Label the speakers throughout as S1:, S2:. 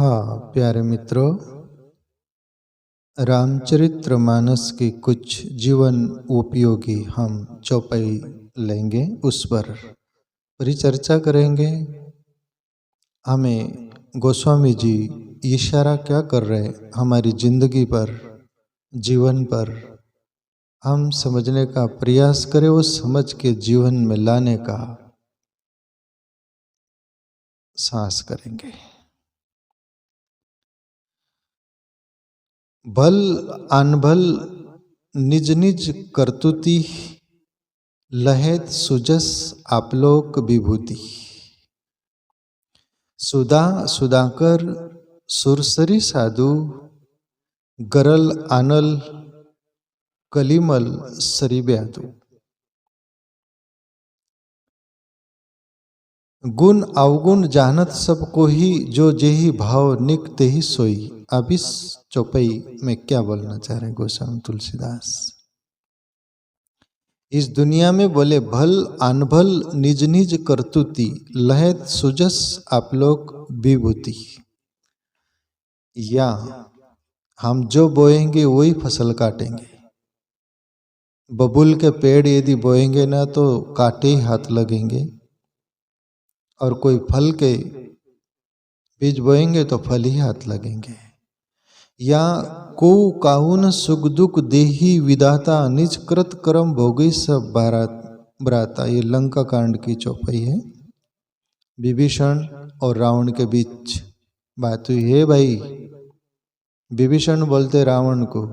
S1: हाँ प्यारे मित्रों, रामचरितमानस की कुछ जीवन उपयोगी हम चौपाई लेंगे, उस पर परिचर्चा करेंगे। हमें गोस्वामी जी इशारा क्या कर रहे हैं हमारी जिंदगी पर, जीवन पर, हम समझने का प्रयास करें, वो समझ के जीवन में लाने का साहस करेंगे। भल अनभल निज निज करतुति, लहेत सुजस आपलोक विभूति। सुधा सुधाकर सुरसरी साधु, गरल आनल कलिमल सरिब्यादु। गुण अवगुण जानत सब को ही, जो जेहि भाव निक तेहि सोई। अब इस चौपाई में क्या बोलना चाह रहे गोस्वामी तुलसीदास? इस दुनिया में बोले भल अनभल निज निज करतुति, लहत सुजस आपलोक विभूति। या हम जो बोएंगे वही फसल काटेंगे। बबूल के पेड़ यदि बोएंगे ना तो काटे ही हाथ लगेंगे, और कोई फल के बीज बोएंगे तो फल ही हाथ लगेंगे। या को काहुन सुख दुख देही विदाता, निज कृत कर्म भोगी सब बराता। ये लंका कांड की चौपाई है। विभीषण और रावण के बीच बात हुई है। भाई विभीषण बोलते रावण को,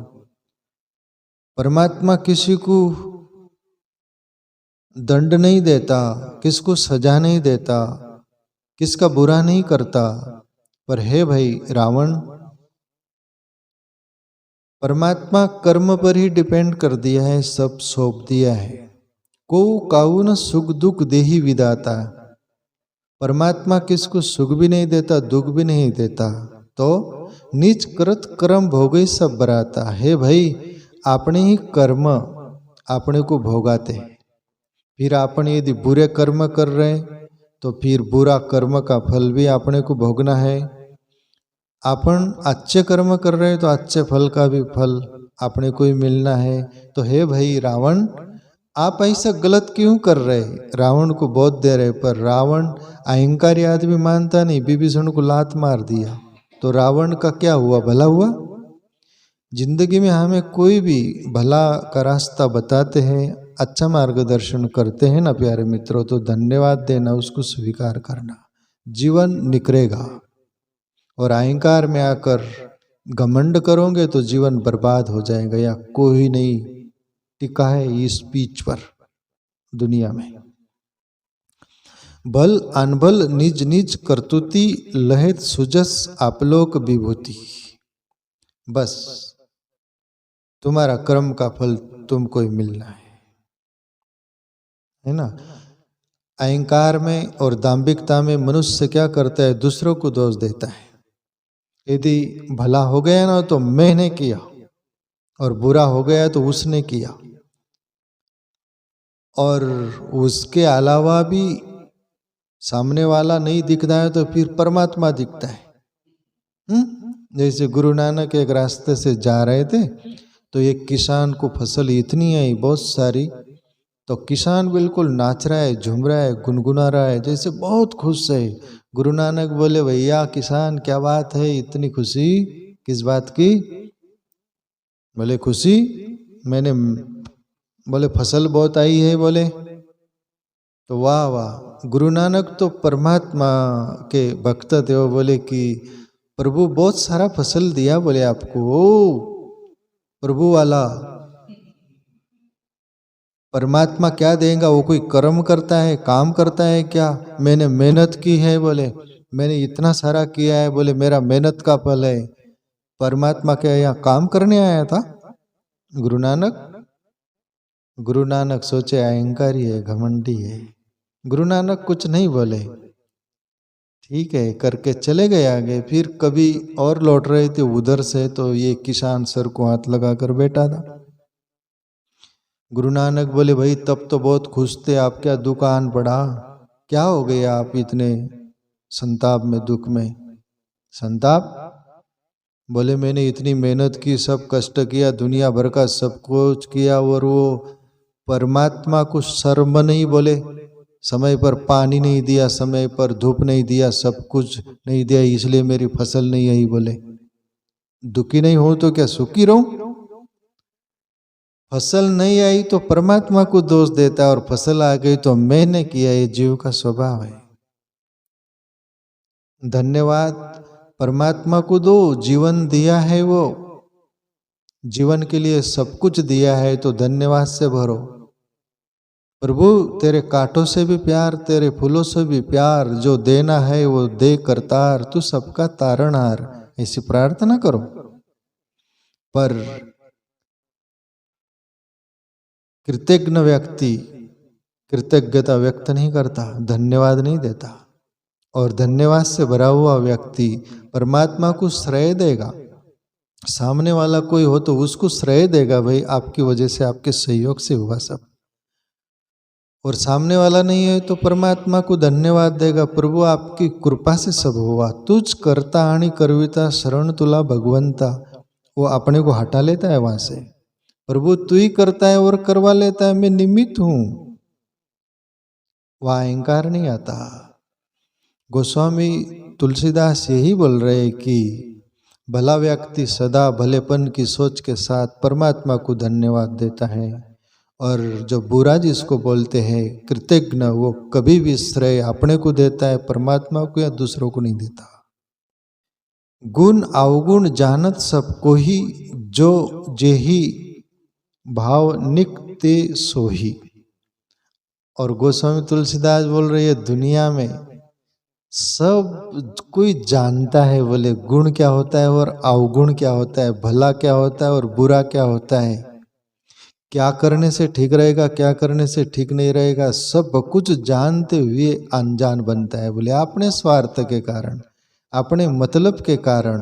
S1: परमात्मा किसी को दंड नहीं देता, किसको सजा नहीं देता, किसका बुरा नहीं करता, पर है भाई रावण, परमात्मा कर्म पर ही डिपेंड कर दिया है, सब सौंप दिया है। को काउन सुख दुख देही विदाता, परमात्मा किसको सुख भी नहीं देता, दुख भी नहीं देता, तो निज कृत कर्म भोगे सब बराता। है भाई अपने ही कर्म अपने को भोगाते। फिर अपन यदि बुरे कर्म कर रहे हैं तो फिर बुरा कर्म का फल भी अपने को भोगना है। अपन अच्छे कर्म कर रहे हैं तो अच्छे फल का भी फल अपने को ही मिलना है। तो हे भाई रावण, आप ऐसा गलत क्यों कर रहे? रावण को बोध दे रहे, पर रावण अहंकारी आदमी मानता नहीं, विभीषण को लात मार दिया। तो रावण का क्या हुआ? भला हुआ? जिंदगी में हमें कोई भी भला का रास्ता बताते हैं, अच्छा मार्गदर्शन करते हैं ना प्यारे मित्रों, तो धन्यवाद देना, उसको स्वीकार करना, जीवन निखरेगा। और अहंकार में आकर घमंड करोगे तो जीवन बर्बाद हो जाएगा, या कोई नहीं टिका है इस बीच पर दुनिया में। भल अनभल निज निज करतुति, लहेत सुजस आपलोक विभूति। बस तुम्हारा कर्म का फल तुमको ही मिलना है ना। अहंकार में और दाम्भिकता में मनुष्य क्या करता है? दूसरों को दोष देता है। यदि भला हो गया ना तो मैंने किया, और बुरा हो गया तो उसने किया, और उसके अलावा भी सामने वाला नहीं दिखता है तो फिर परमात्मा दिखता है। जैसे गुरु नानक एक रास्ते से जा रहे थे तो एक किसान को फसल इतनी आई बहुत सारी, तो किसान बिल्कुल नाच रहा है, झूम रहा है, गुनगुना रहा है, जैसे बहुत खुश है। गुरु नानक बोले, भैया किसान क्या बात है, इतनी खुशी किस बात की? बोले खुशी मैंने, बोले फसल बहुत आई है। बोले तो वाह वाह, गुरु नानक तो परमात्मा के भक्त थे। वो बोले कि प्रभु बहुत सारा फसल दिया बोले आपको। ओ प्रभु वाला परमात्मा क्या देगा? वो कोई कर्म करता है, काम करता है क्या? मैंने मेहनत की है, बोले मैंने इतना सारा किया है, बोले मेरा मेहनत का फल है। परमात्मा क्या यहाँ काम करने आया था? गुरु नानक सोचे अहंकारी है, घमंडी है। गुरु नानक कुछ नहीं बोले, ठीक है करके चले गए आगे। फिर कभी और लौट रहे थे उधर से, तो ये किसान सर को हाथ लगाकर बैठा था। गुरु नानक बोले, भाई तब तो बहुत खुश थे, आप क्या दुकान बढ़ा, क्या हो गया आप इतने संताप में, दुख में? संताप, बोले मैंने इतनी मेहनत की, सब कष्ट किया, दुनिया भर का सब कुछ किया, और वो परमात्मा को शर्म नहीं बोले, समय पर पानी नहीं दिया, समय पर धूप नहीं दिया, सब कुछ नहीं दिया, इसलिए मेरी फसल नहीं आई। बोले दुखी नहीं हो तो क्या सुखी रहूं? फसल नहीं आई तो परमात्मा को दोष देता है, और फसल आ गई तो मैंने किया। ये जीव का स्वभाव है। धन्यवाद परमात्मा को दो, जीवन दिया है, वो जीवन के लिए सब कुछ दिया है, तो धन्यवाद से भरो। प्रभु तेरे कांटों से भी प्यार, तेरे फूलों से भी प्यार, जो देना है वो दे करतार, तू सबका तारणहार, ऐसी प्रार्थना करो। पर कृतज्ञ व्यक्ति कृतज्ञता व्यक्त नहीं करता, धन्यवाद नहीं देता, और धन्यवाद से भरा हुआ व्यक्ति परमात्मा को श्रेय देगा। सामने वाला कोई हो तो उसको श्रेय देगा, भाई आपकी वजह से, आपके सहयोग से हुआ सब। और सामने वाला नहीं है तो परमात्मा को धन्यवाद देगा, प्रभु आपकी कृपा से सब हुआ, तुझ करता आणि करविता शरण तुला भगवंता। वो अपने को हटा लेता है वहां से, प्रभु तू ही करता है और करवा लेता है, मैं निमित्त हूं। वह अहंकार नहीं आता। गोस्वामी तुलसीदास यही बोल रहे कि भला व्यक्ति सदा भलेपन की सोच के साथ परमात्मा को धन्यवाद देता है, और जो बुरा जिसको बोलते हैं कृतज्ञ, वो कभी भी श्रेय अपने को देता है, परमात्मा को या दूसरों को नहीं देता। गुण अवगुण जानत सबको ही, जो जेहि भाव निकते सोही। और गोस्वामी तुलसीदास बोल रहे हैं दुनिया में सब कोई जानता है, बोले गुण क्या होता है और अवगुण क्या होता है, भला क्या होता है और बुरा क्या होता है, क्या करने से ठीक रहेगा, क्या करने से ठीक नहीं रहेगा, सब कुछ जानते हुए अनजान बनता है। बोले अपने स्वार्थ के कारण, अपने मतलब के कारण।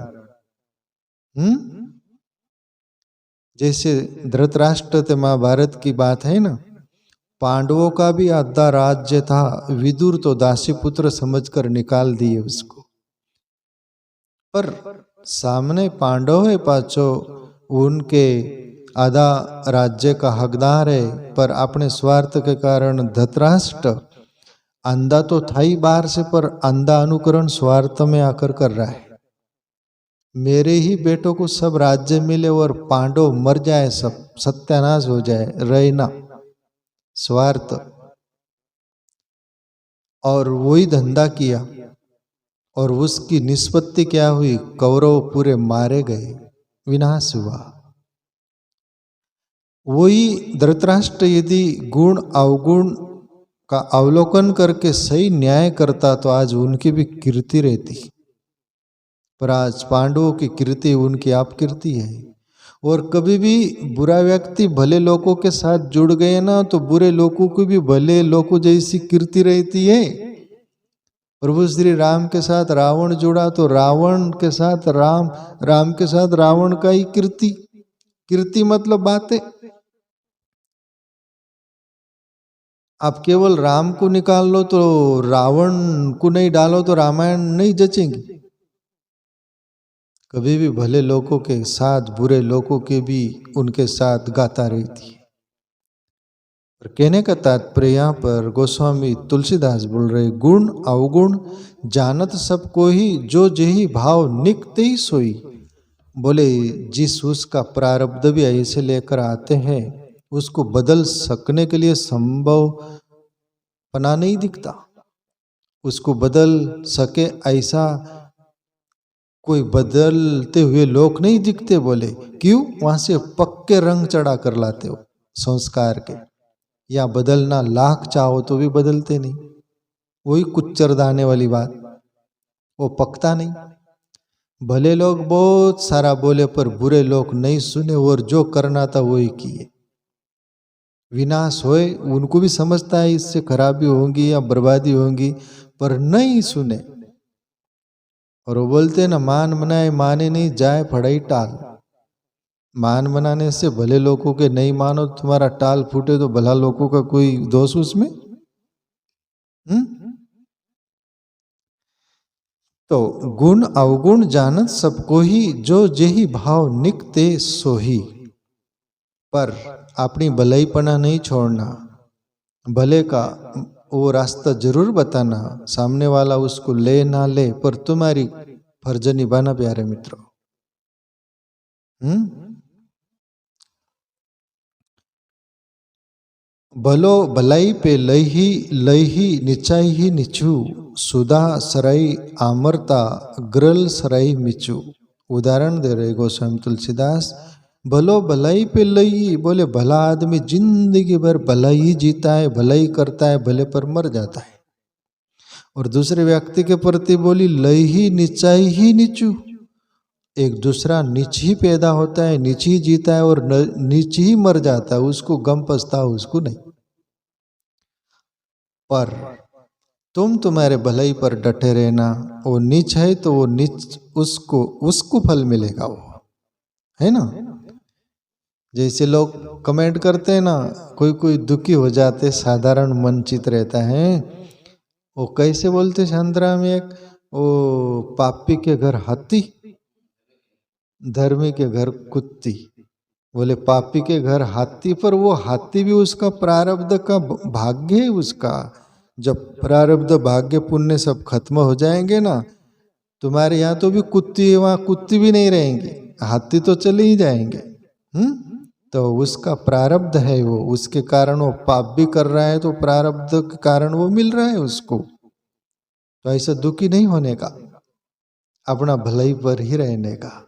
S1: जैसे धृतराष्ट्र ते महाभारत की बात है ना, पांडवों का भी आधा राज्य था, विदुर तो दासी पुत्र समझकर निकाल दिए उसको। पर सामने पांडव है पाचो, उनके आधा राज्य का हकदार है, पर अपने स्वार्थ के कारण धृतराष्ट्र अंधा तो था ही बाहर से, पर अंधा अनुकरण स्वार्थ में आकर कर रहा है। मेरे ही बेटों को सब राज्य मिले और पांडव मर जाए, सब सत्यानाश हो जाए, रहना स्वार्थ। और वही धंधा किया, और उसकी निष्पत्ति क्या हुई, कौरव पूरे मारे गए, विनाश हुआ। वही धृतराष्ट्र यदि गुण अवगुण का अवलोकन करके सही न्याय करता तो आज उनकी भी कीर्ति रहती, पर आज पांडवों की कीर्ति उनकी अपकीर्ति है। और कभी भी बुरा व्यक्ति भले लोगों के साथ जुड़ गए ना, तो बुरे लोगों को भी भले लोगों जैसी कीर्ति रहती है। प्रभु श्री राम के साथ रावण जुड़ा तो रावण के साथ राम, राम के साथ रावण का ही कीर्ति। कीर्ति मतलब बातें। आप केवल राम को निकाल लो तो रावण को नहीं डालो तो रामायण नहीं जचेंगी। कभी भी भले लोगों के साथ बुरे लोगों के भी उनके साथ गाता रहती है। और कहने का तात्पर्य यहाँ पर गोस्वामी तुलसीदास बोल रहे, गुण अवगुण जानत सबको ही, जो जेहि भाव निकते ही सोई। बोले जिस उसका प्रारब्ध भी ऐसे लेकर आते हैं, उसको बदल सकने के लिए संभव पना नहीं दिखता, उसको बदल सके ऐसा कोई बदलते हुए लोग नहीं दिखते। बोले क्यों? वहां से पक्के रंग चढ़ा कर लाते हो संस्कार के, या बदलना लाख चाहो तो भी बदलते नहीं। वही कुच्चर दाने वाली बात, वो पकता नहीं। भले लोग बहुत सारा बोले पर बुरे लोग नहीं सुने, और जो करना था वही किए। विनाश होए उनको भी समझता है इससे खराबी होंगी या बर्बादी होंगी, पर नहीं सुने। और वो बोलते हैं ना, मान मनाए माने नहीं, जाए फड़ाई टाल। मान मनाने से भले लोगों के नहीं मानो, तुम्हारा टाल फूटे तो भला लोगों का कोई दोष उसमें? तो गुण अवगुण जानत सबको ही, जो जेही भाव निकते सोही। पर अपनी भलाईपना नहीं छोड़ना, भले का वो रास्ता जरूर बताना, सामने वाला उसको ले ना ले, पर तुम्हारी फर्ज निभाना प्यारे मित्रों। भलो भलाई पे लही निचाई ही निचू, सुधा सराई आमरता ग्रल सराई मिचू। उदाहरण दे रहे गोस्वामी तुलसीदास। भलो भलाई पे लही, बोले भला आदमी जिंदगी भर भलाई ही जीता है, भलाई करता है, भले पर मर जाता है। और दूसरे व्यक्ति के प्रति बोली लही निचाई ही नीचू, एक दूसरा नीच ही पैदा होता है, नीच ही जीता है और नीच ही मर जाता है, उसको गम पछतावा उसको नहीं। पर तुम तुम्हारे भलाई पर डटे रहना, वो नीच है तो वो नीच उसको फल मिलेगा, वो है ना। जैसे लोग कमेंट करते हैं ना, कोई दुखी हो जाते, साधारण मनचित रहता है, वो कैसे बोलते शांतरा में एक, वो पापी के घर हाथी, धर्मी के घर कुत्ती। बोले पापी के घर हाथी, पर वो हाथी भी उसका प्रारब्ध का भाग्य है उसका। जब प्रारब्ध भाग्य पुण्य सब खत्म हो जाएंगे ना, तुम्हारे यहाँ तो भी कुत्ती है, वहाँ कुत्ती भी नहीं रहेंगी, हाथी तो चले ही जाएंगे। तो उसका प्रारब्ध है वो, उसके कारण वो पाप भी कर रहा है, तो प्रारब्ध के कारण वो मिल रहा है उसको। तो ऐसा दुखी नहीं होने का, अपना भलाई पर ही रहने का।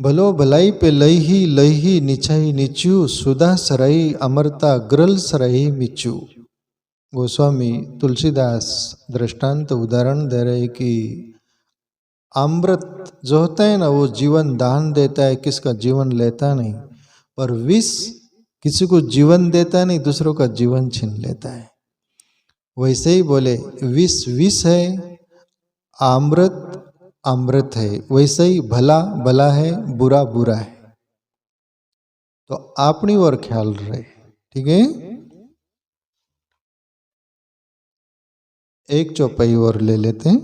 S1: भलो भलाई पे लही निचाई नीचू, सुधा सराई अमरता ग्रल सराई मिचू। गोस्वामी तुलसीदास दृष्टांत उदाहरण दे रहे कि अमृत जो होता है ना, वो जीवन दान देता है, किसका जीवन लेता नहीं। पर विष किसी को जीवन देता नहीं, दूसरों का जीवन छीन लेता है। वैसे ही बोले विष विष है, अमृत अमृत है। वैसे ही भला भला है, बुरा बुरा है। तो अपनी ओर ख्याल रहे, ठीक है। एक चौपाई और ले लेते हैं।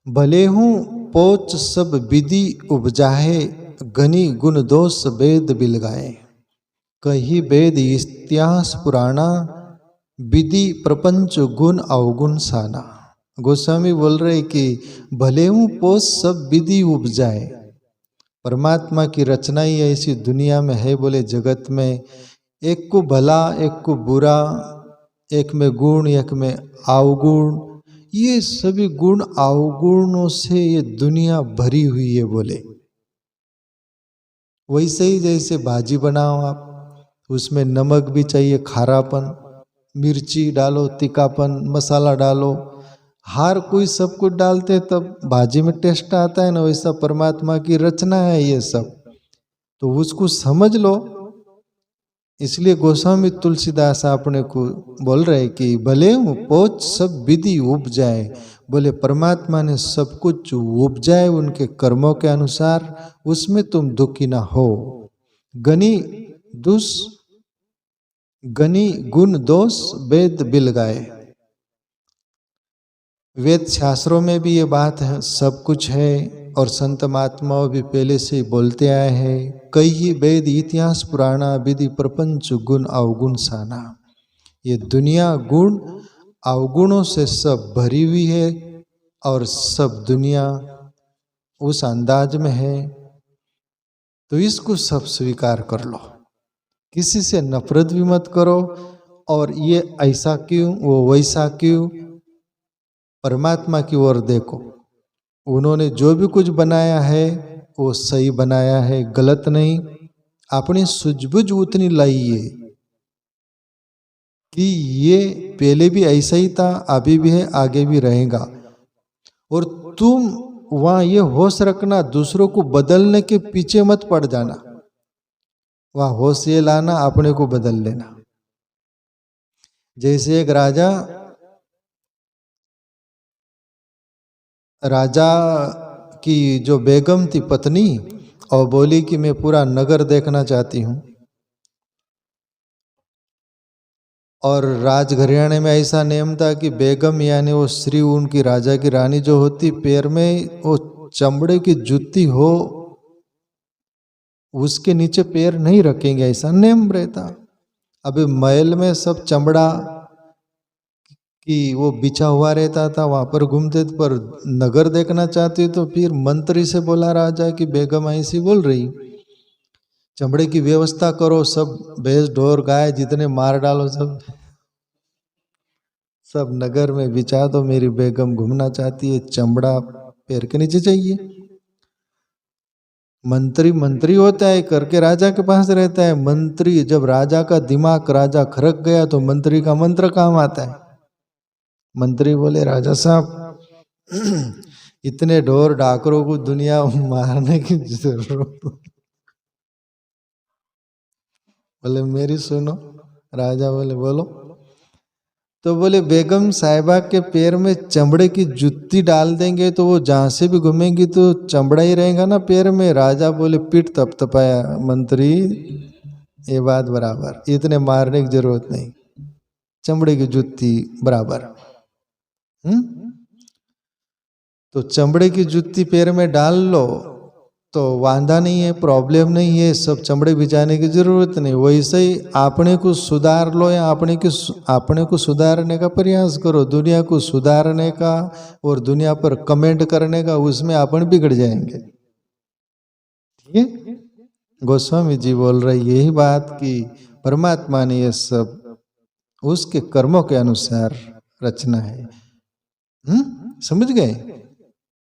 S1: भले हूँ पोच सब विधि उपजाहे, घनी गुण दोष वेद बिलगाए। कही वेद इतिहास पुराना, विधि प्रपंच गुण अवगुण साना। गोस्वामी बोल रहे कि भले हूँ पोच सब विधि उपजाए। परमात्मा की रचना ही ऐसी दुनिया में है, बोले जगत में एक को भला एक को बुरा, एक में गुण एक में अवगुण, ये सभी गुण अवगुणों से ये दुनिया भरी हुई है। बोले वैसे ही जैसे भाजी बनाओ आप, उसमें नमक भी चाहिए, खारापन, मिर्ची डालो, तीखापन, मसाला डालो, हर कोई सब कुछ डालते तब भाजी में टेस्ट आता है ना। वैसा परमात्मा की रचना है ये सब, तो उसको समझ लो। इसलिए गोस्वामी तुलसीदास अपने को बोल रहे कि भले पोच सब विधि उपजाए। बोले परमात्मा ने सब कुछ उपजाए उनके कर्मों के अनुसार, उसमें तुम दुखी ना हो। गनी गुण दोष वेद बिलगाए। वेद शास्त्रों में भी ये बात है, सब कुछ है, और संत महात्माओं भी पहले से ही बोलते आए हैं। कई वेद इतिहास पुराना, विधि प्रपंच गुण अवगुण साना। ये दुनिया गुण अवगुणों से सब भरी हुई है, और सब दुनिया उस अंदाज में है। तो इसको सब स्वीकार कर लो, किसी से नफरत भी मत करो, और ये ऐसा क्यों वो वैसा क्यों। परमात्मा की ओर देखो, उन्होंने जो भी कुछ बनाया है वो सही बनाया है, गलत नहीं। अपनी सूझबूझ उतनी लाइए कि ये पहले भी ऐसा ही था, अभी भी है, आगे भी रहेगा। और तुम वहां ये होश रखना, दूसरों को बदलने के पीछे मत पड़ जाना, वहां होश ये लाना अपने को बदल लेना। जैसे एक राजा की जो बेगम थी पत्नी, और बोली कि मैं पूरा नगर देखना चाहती हूँ। और राज घराने में ऐसा नियम था कि बेगम यानी वो स्त्री, उनकी राजा की रानी जो होती, पैर में वो चमड़े की जूती हो उसके नीचे पैर नहीं रखेंगे, ऐसा नियम रहता। अभी महल में सब चमड़ा कि वो बिछा हुआ रहता था, वहां पर घूमते थे, पर नगर देखना चाहते तो फिर मंत्री से बोला राजा कि बेगम ऐसी बोल रही, चमड़े की व्यवस्था करो, सब भैंस ढोर गाय जितने मार डालो, सब नगर में बिछा दो, मेरी बेगम घूमना चाहती है, चमड़ा पैर के नीचे चाहिए। मंत्री मंत्री होता है, करके राजा के पास रहता है। मंत्री जब राजा का दिमाग, राजा खरक गया तो मंत्री का मंत्र काम आता है। मंत्री बोले राजा साहब, इतने ढोर डाकरों को दुनिया मारने की जरूरत? बोले मेरी सुनो। राजा बोले बोलो। तो बोले बेगम साहिबा के पैर में चमड़े की जूती डाल देंगे तो वो जहां से भी घूमेंगी तो चमड़ा ही रहेगा ना पैर में। राजा बोले पीठ तपतपाया, मंत्री ये बात बराबर, इतने मारने की जरूरत नहीं, चमड़े की जूती बराबर। तो चमड़े की जूती पैर में डाल लो तो वांधा नहीं है, प्रॉब्लम नहीं है, सब चमड़े बिछाने की जरूरत नहीं। वैसे ही आपने को सुधार लो या आपने को सुधारने का प्रयास करो, दुनिया को सुधारने का और दुनिया पर कमेंट करने का, उसमें अपन बिगड़ जाएंगे। ठीक है, गोस्वामी जी बोल रहे यही बात कि परमात्मा ने ये सब उसके कर्मों के अनुसार रचना है। समझ गए?